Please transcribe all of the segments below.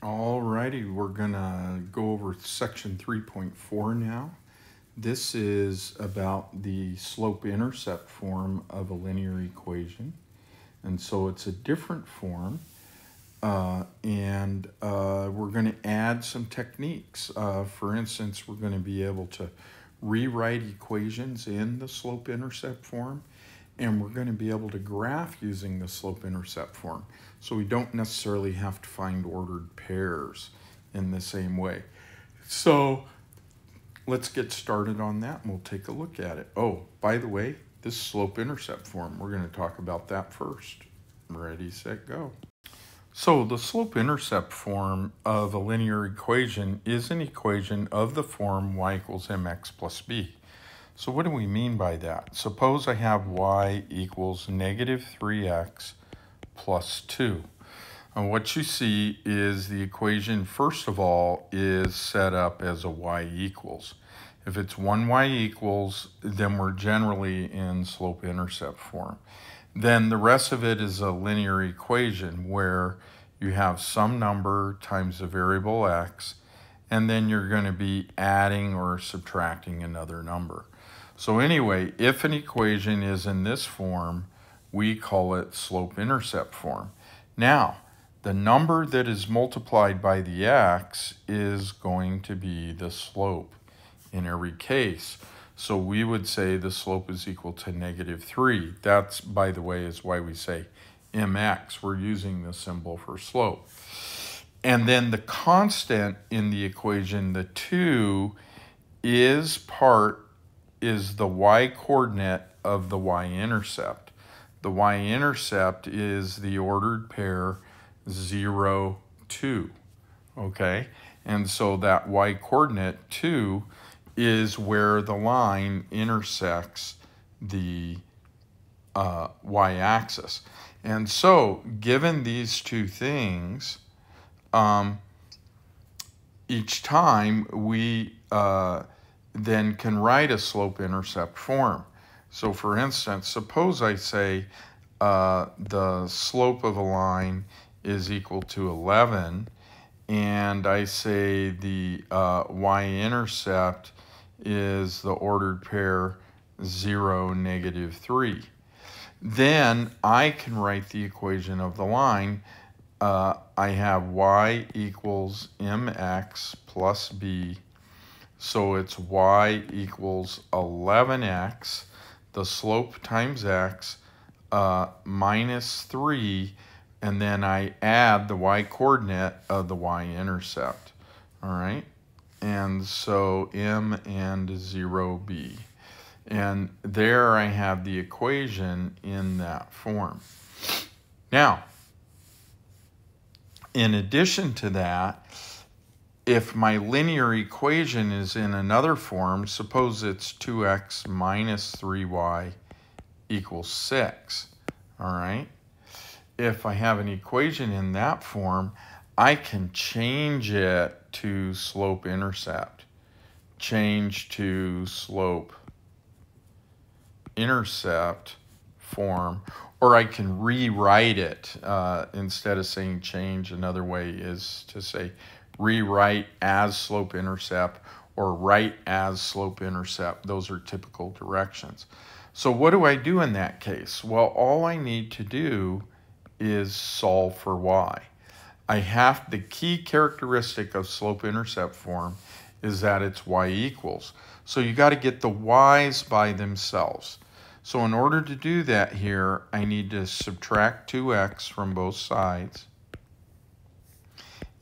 Alrighty, we're gonna go over section 3.4 now. This is about the slope-intercept form of a linear equation. And so it's a different form. We're going to add some techniques. For instance, we're going to be able to rewrite equations in the slope-intercept form, and we're going to be able to graph using the slope-intercept form. So we don't necessarily have to find ordered pairs in the same way. So let's get started on that, and we'll take a look at it. Oh, by the way, this slope-intercept form, we're going to talk about that first. Ready, set, go. So the slope-intercept form of a linear equation is an equation of the form y equals mx plus b. So what do we mean by that? Suppose I have y equals negative 3x plus 2. And what you see is the equation, first of all, is set up as a y equals. If it's one y equals, then we're generally in slope-intercept form. Then the rest of it is a linear equation where you have some number times a variable x, and then you're going to be adding or subtracting another number. So anyway, if an equation is in this form, we call it slope-intercept form. Now, the number that is multiplied by the x is going to be the slope in every case. So we would say the slope is equal to negative 3. That's, by the way, is why we say mx. We're using the symbol for slope. And then the constant in the equation, the 2, is the y-coordinate of the y-intercept. The y-intercept is the ordered pair 0, 2. Okay? And so that y-coordinate 2 is where the line intersects the y-axis. And so, given these two things, each time we then can write a slope-intercept form. So for instance, suppose I say the slope of a line is equal to 11, and I say the y-intercept is the ordered pair 0, negative 3. Then I can write the equation of the line. I have y equals mx plus b. So it's y equals 11x, the slope times x, minus 3, and then I add the y-coordinate of the y-intercept. All right? And so m and 0b. And there I have the equation in that form. Now, in addition to that, if my linear equation is in another form, suppose it's 2x minus 3y equals 6, all right? If I have an equation in that form, I can change it to slope-intercept. Change to slope-intercept form, or I can rewrite it. Instead of saying change, another way is to say rewrite as slope-intercept or write as slope-intercept. Those are typical directions. So what do I do in that case? Well, all I need to do is solve for y. The key characteristic of slope-intercept form is that it's y equals. So you got to get the y's by themselves. So in order to do that here, I need to subtract 2x from both sides.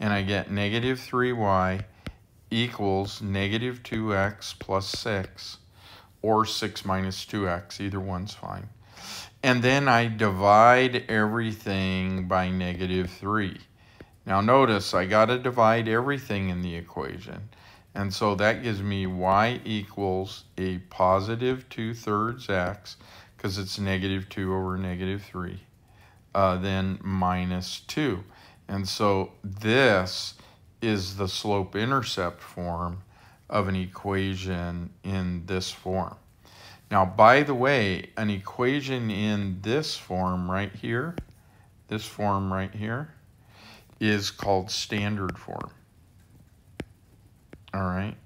And I get negative 3y equals negative 2x plus 6, or 6 minus 2x. Either one's fine. And then I divide everything by negative 3. Now notice I got to divide everything in the equation. And so that gives me y equals a positive 2/3 x, because it's negative 2 over negative 3, then minus 2. And so this is the slope-intercept form of an equation in this form. Now, by the way, an equation in this form right here, is called standard form. All right.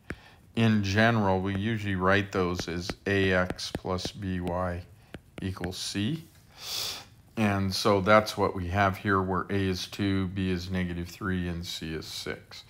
In general, we usually write those as ax plus by equals c. And so that's what we have here, where a is 2, b is -3, and c is 6.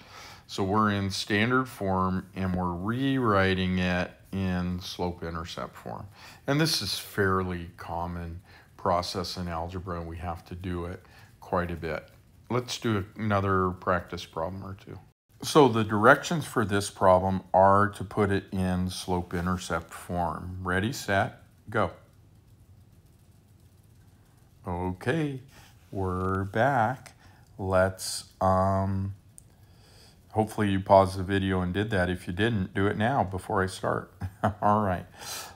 So we're in standard form, and we're rewriting it in slope-intercept form. And this is fairly common process in algebra, and we have to do it quite a bit. Let's do another practice problem or two. So the directions for this problem are to put it in slope-intercept form. Ready, set, go. Okay, we're back. Let's, hopefully you paused the video and did that. If you didn't, do it now before I start. All right,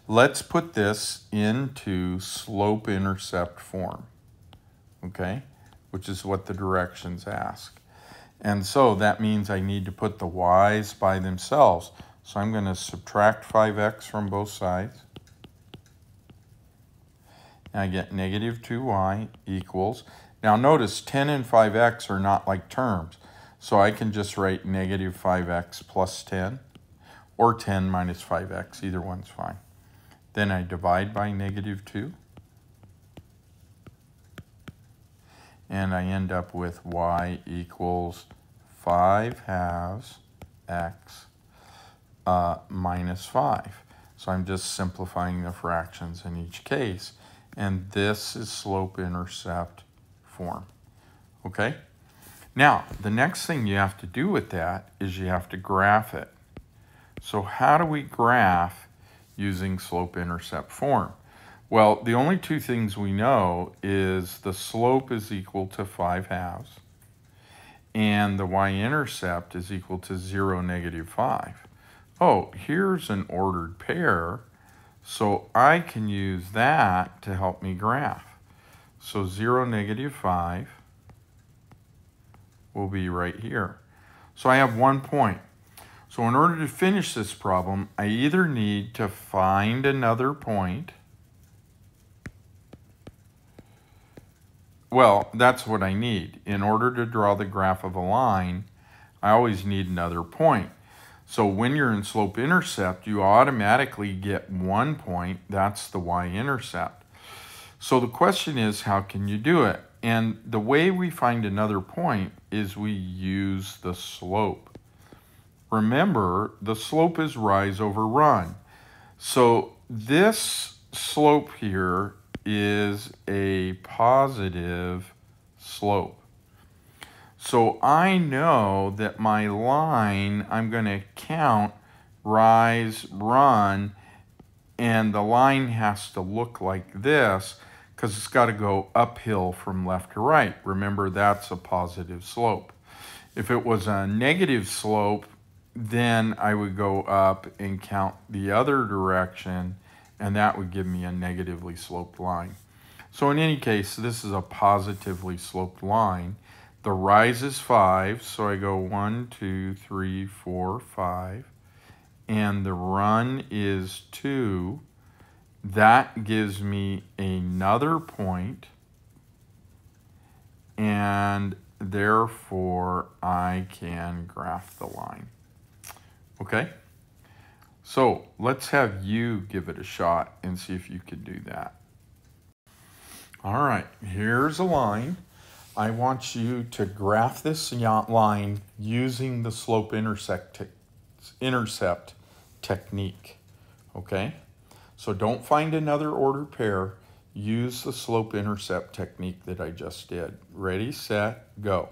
let's put this into slope-intercept form, okay, which is what the directions ask. And so that means I need to put the y's by themselves. So I'm going to subtract 5x from both sides. And I get -2y equals. Now notice 10 and 5x are not like terms. So I can just write -5x plus 10 or 10 minus 5x. Either one's fine. Then I divide by -2. And I end up with y equals 5/2 x minus 5. So I'm just simplifying the fractions in each case. And this is slope-intercept form. Okay? Now, the next thing you have to do with that is you have to graph it. So how do we graph using slope-intercept form? Well, the only two things we know is the slope is equal to 5/2 and the y-intercept is equal to 0, -5. Oh, here's an ordered pair, so I can use that to help me graph. So 0, -5 will be right here. So I have 1 point. So in order to finish this problem, I either need to find another point. Well, that's what I need. In order to draw the graph of a line, I always need another point. So when you're in slope-intercept, you automatically get 1 point. That's the y-intercept. So the question is, how can you do it? And the way we find another point is we use the slope. Remember, the slope is rise over run. So this slope here is a positive slope. So I know that my line, I'm going to count rise, run, and the line has to look like this because it's got to go uphill from left to right. Remember, that's a positive slope. If it was a negative slope, then I would go up and count the other direction, and that would give me a negatively sloped line. So in any case, this is a positively sloped line. The rise is 5, so I go 1, 2, 3, 4, 5. And the run is 2. That gives me another point, and therefore I can graph the line. Okay? So let's have you give it a shot and see if you can do that. All right, here's a line. I want you to graph this line using the slope-intercept technique, okay? So don't find another ordered pair. Use the slope-intercept technique that I just did. Ready, set, go.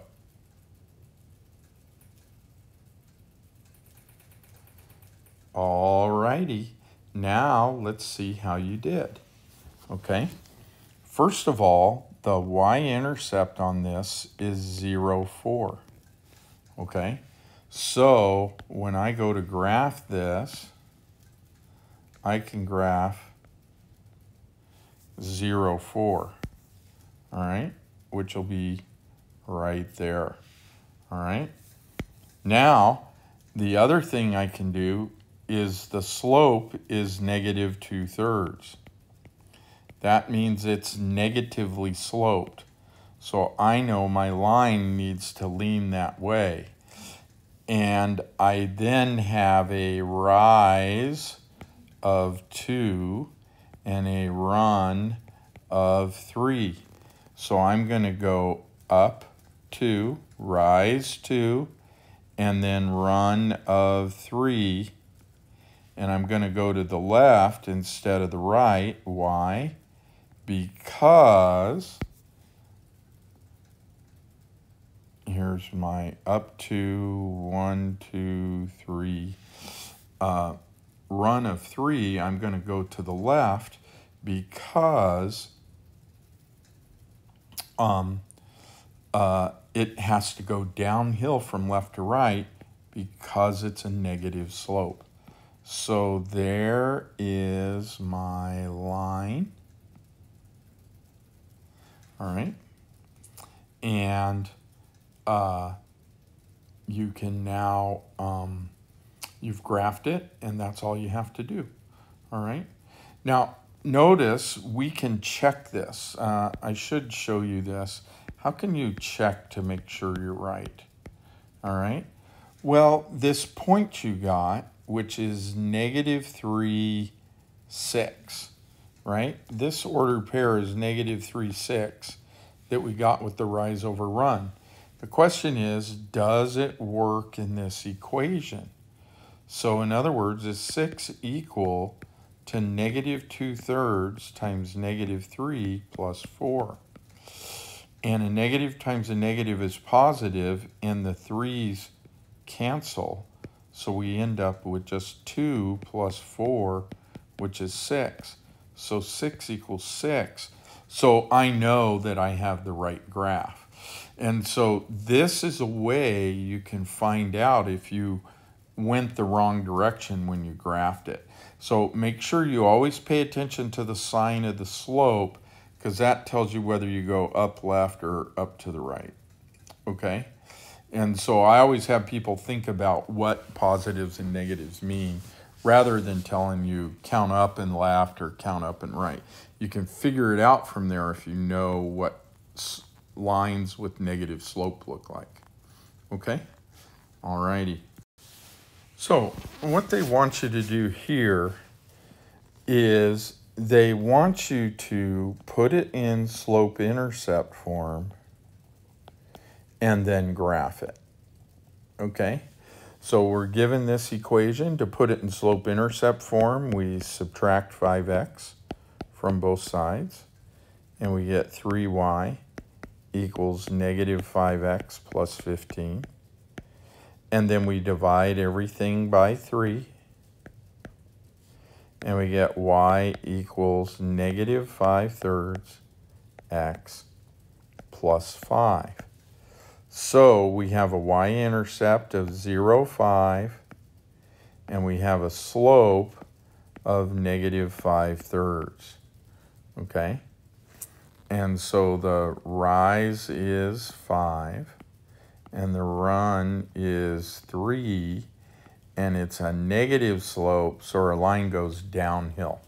All righty, now let's see how you did, okay? First of all, the y-intercept on this is 0, 4, okay? So when I go to graph this, I can graph 0, 4, all right? Which will be right there, all right? Now, the other thing I can do is the slope is -2/3. That means it's negatively sloped. So I know my line needs to lean that way. And I then have a rise of 2 and a run of 3. So I'm going to go up 2, rise 2, and then run of 3. And I'm going to go to the left instead of the right. Why? Because here's my up 2, 1, 2, 3. Run of 3, I'm going to go to the left because it has to go downhill from left to right because it's a negative slope. So there is my line. All right. And you can now, you've graphed it, and that's all you have to do. All right. Now, notice we can check this. I should show you this. How can you check to make sure you're right? All right. Well, this point you got, which is -3, 6, right? This ordered pair is -3, 6 that we got with the rise over run. The question is, does it work in this equation? So in other words, is 6 equal to -2/3 times -3 plus 4? And a negative times a negative is positive, and the 3's cancel. So we end up with just 2 plus 4, which is 6. So 6 equals 6. So I know that I have the right graph. And so this is a way you can find out if you went the wrong direction when you graphed it. So make sure you always pay attention to the sign of the slope, because that tells you whether you go up left or up to the right. Okay? And so I always have people think about what positives and negatives mean rather than telling you count up and left or count up and right. You can figure it out from there if you know what lines with negative slope look like. Okay? All righty. So what they want you to do here is they want you to put it in slope-intercept form and then graph it. Okay? So we're given this equation. To put it in slope-intercept form, we subtract 5x from both sides, and we get 3y equals -5x plus 15. And then we divide everything by 3, and we get y equals -5/3 x plus 5. So we have a y-intercept of 0, 5, and we have a slope of -5/3. Okay? And so the rise is 5, and the run is 3, and it's a negative slope, so our line goes downhill.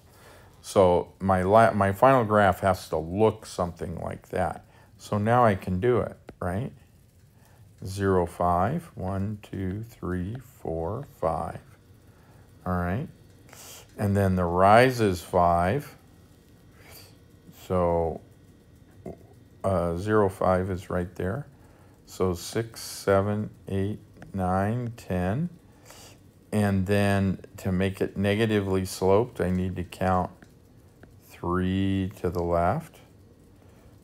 So my final graph has to look something like that. So now I can do it, right? 0, 5, 1, 2, 3, 4, 5. All right. And then the rise is 5. So 0, 5 is right there. So 6, 7, 8, 9, 10. And then to make it negatively sloped, I need to count 3 to the left.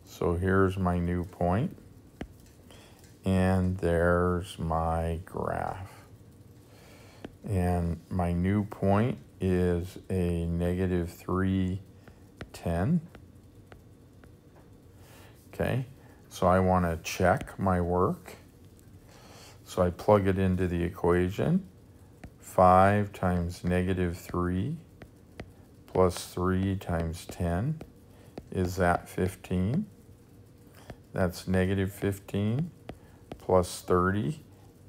So here's my new point. And there's my graph. And my new point is a -3, 10. Okay, so I want to check my work. So I plug it into the equation. 5 times -3 plus 3 times 10. Is that 15? That's -15 plus 30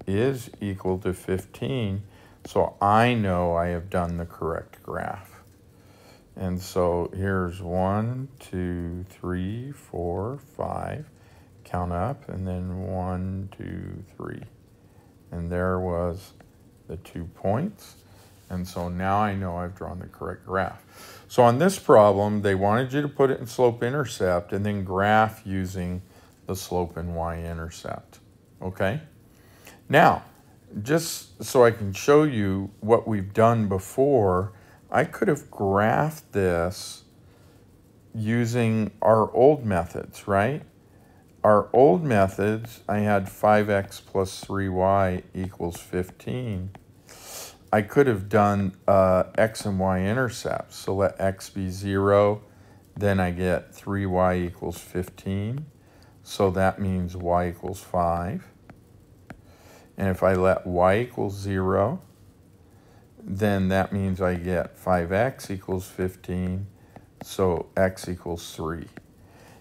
is equal to 15. So I know I have done the correct graph. And so here's 1, 2, 3, 4, 5. count up, and then 1, 2, 3. And there was the 2 points. And so now I know I've drawn the correct graph. So on this problem, they wanted you to put it in slope-intercept and then graph using the slope and y-intercept. Okay? Now, just so I can show you what we've done before, I could have graphed this using our old methods, right? Our old methods, I had 5x plus 3y equals 15. I could have done x and y intercepts. So let x be 0, then I get 3y equals 15. So that means y equals 5. And if I let y equals 0, then that means I get 5x equals 15. So x equals 3.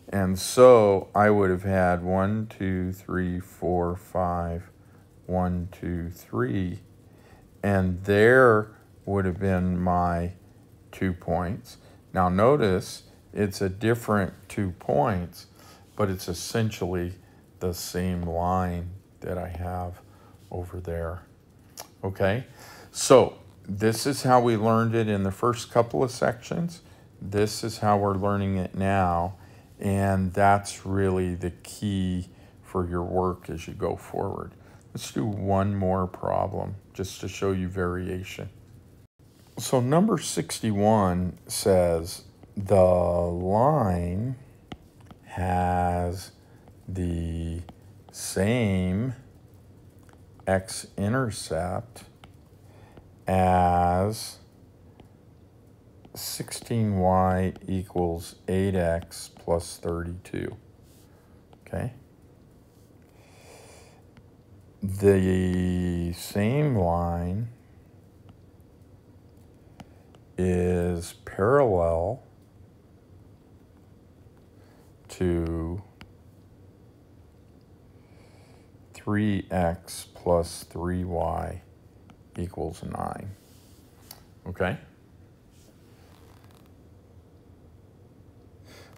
And so I would have had 1, 2, 3, 4, 5, 1, 2, 3. And there would have been my 2 points. Now notice it's a different 2 points, but it's essentially the same line that I have over there. Okay, so this is how we learned it in the first couple of sections. This is how we're learning it now. And that's really the key for your work as you go forward. Let's do one more problem just to show you variation. So number 61 says the line has the same x-intercept as 16y equals 8x plus 32. Okay. The same line is parallel to 3x plus 3y equals 9. Okay?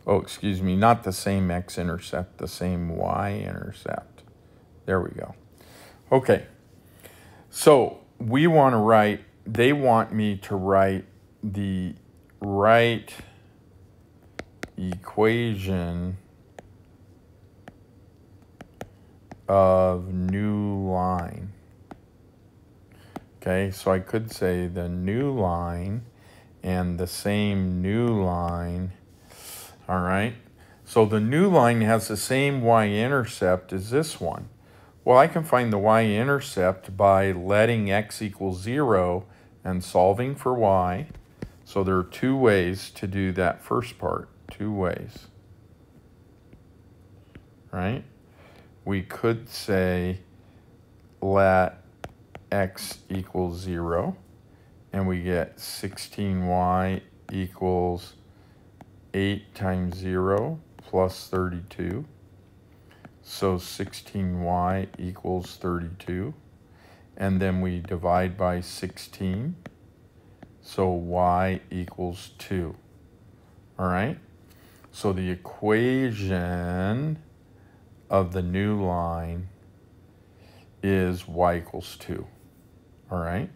Oh, excuse me, not the same x-intercept, the same y-intercept. There we go. Okay, so we want to write, they want me to write the right equation of new line. Okay, so I could say the new line and the same new line. All right, so the new line has the same y-intercept as this one. Well, I can find the y-intercept by letting x equal 0 and solving for y. So there are 2 ways to do that first part, 2 ways. Right? We could say let x equals 0, and we get 16y equals 8 times 0 plus 32. So 16y equals 32. And then we divide by 16. So y equals 2. All right? So the equation of the new line is y equals 2. All right?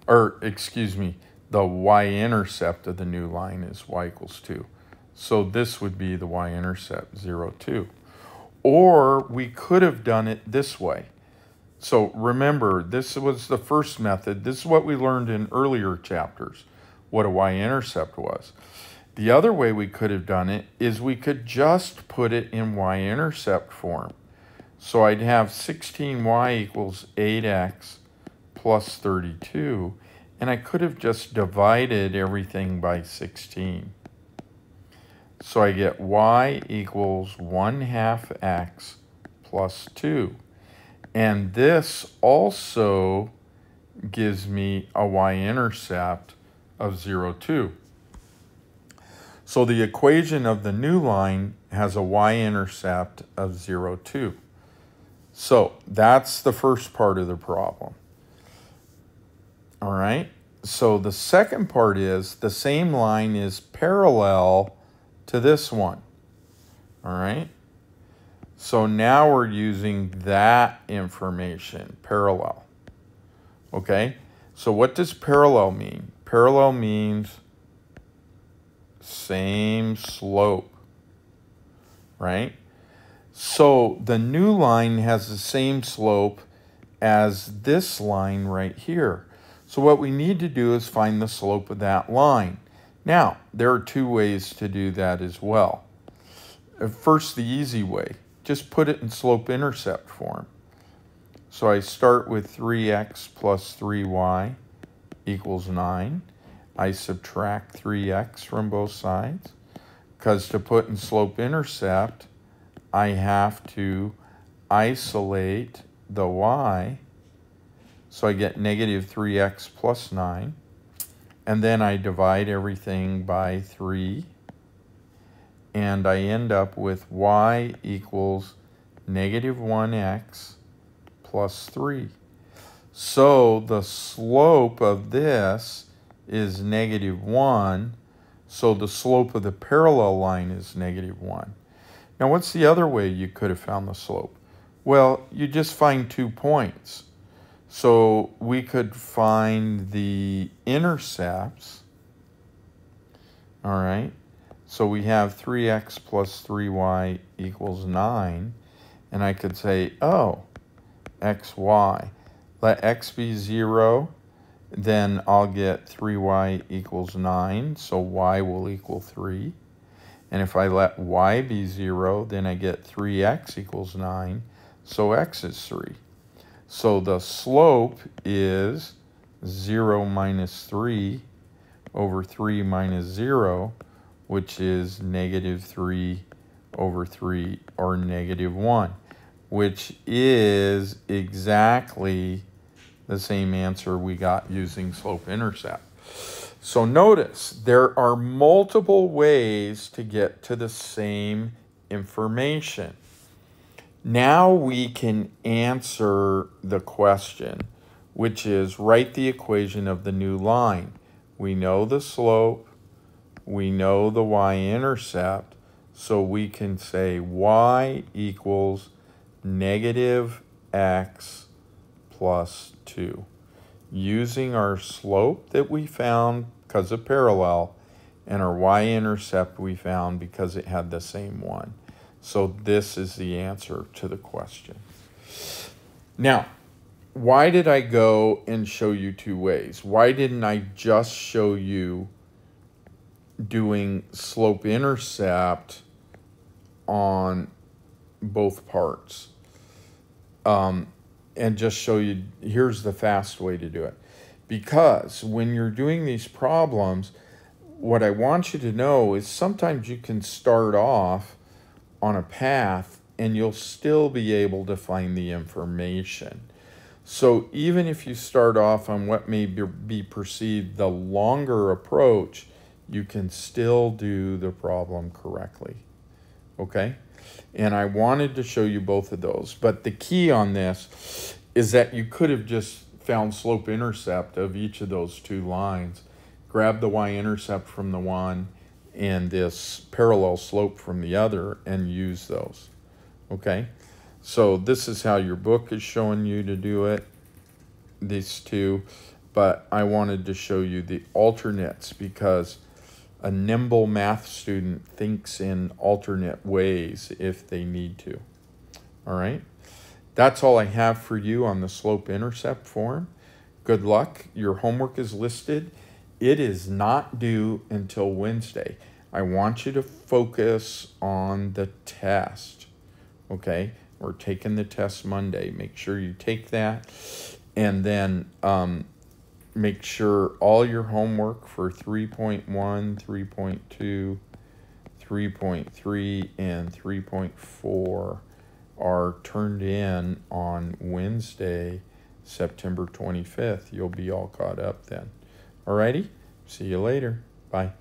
Or, excuse me, the y-intercept of the new line is y equals 2. So this would be the y-intercept, 0, 2. Or we could have done it this way. So remember, this was the first method. This is what we learned in earlier chapters, what a y-intercept was. The other way we could have done it is we could just put it in y-intercept form. So I'd have 16y equals 8x plus 32, and I could have just divided everything by 16. So I get y equals 1/2 x plus 2. And this also gives me a y-intercept of 0, 2. So the equation of the new line has a y-intercept of 0, 2. So that's the first part of the problem. All right. So the second part is the same line is parallel to this one. All right. So now we're using that information, parallel. Okay? So what does parallel mean? Parallel means same slope, right? So the new line has the same slope as this line right here. So what we need to do is find the slope of that line. Now, there are two ways to do that as well. First, the easy way. Just put it in slope-intercept form. So I start with 3x plus 3y equals 9. I subtract 3x from both sides, because to put in slope-intercept, I have to isolate the y. So I get negative 3x plus 9. And then I divide everything by 3. And I end up with y equals negative 1x plus 3. So the slope of this is negative 1. So the slope of the parallel line is negative 1. Now what's the other way you could have found the slope? Well, you just find 2 points. So we could find the intercepts. All right. So we have 3x plus 3y equals 9. And I could say, oh, xy. Let x be 0. Then I'll get 3y equals 9. So y will equal 3. And if I let y be 0, then I get 3x equals 9. So x is 3. So the slope is 0 minus 3 over 3 minus 0, which is negative 3 over 3, or negative 1, which is exactly the same answer we got using slope-intercept. So notice, there are multiple ways to get to the same information. Now we can answer the question, which is write the equation of the new line. We know the slope, we know the y-intercept, so we can say y equals negative x plus 2. Using our slope that we found because of parallel, and our y-intercept we found because it had the same one. So this is the answer to the question. Now, why did I go and show you 2 ways? Why didn't I just show you doing slope-intercept on both parts? And just show you, here's the fast way to do it. Because when you're doing these problems, what I want you to know is sometimes you can start off on a path and you'll still be able to find the information. So even if you start off on what may be perceived the longer approach, you can still do the problem correctly. Okay? And I wanted to show you both of those. But the key on this is that you could have just found slope-intercept of each of those 2 lines, grab the y-intercept from the one and this parallel slope from the other, and use those. Okay? So this is how your book is showing you to do it, these 2. But I wanted to show you the alternates because a nimble math student thinks in alternate ways if they need to. All right? That's all I have for you on the slope-intercept form. Good luck. Your homework is listed. It is not due until Wednesday. I want you to focus on the test. Okay? We're taking the test Monday. Make sure you take that. And then make sure all your homework for 3.1, 3.2, 3.3, and 3.4 are turned in on Wednesday, September 25th. You'll be all caught up then. Alrighty? See you later. Bye.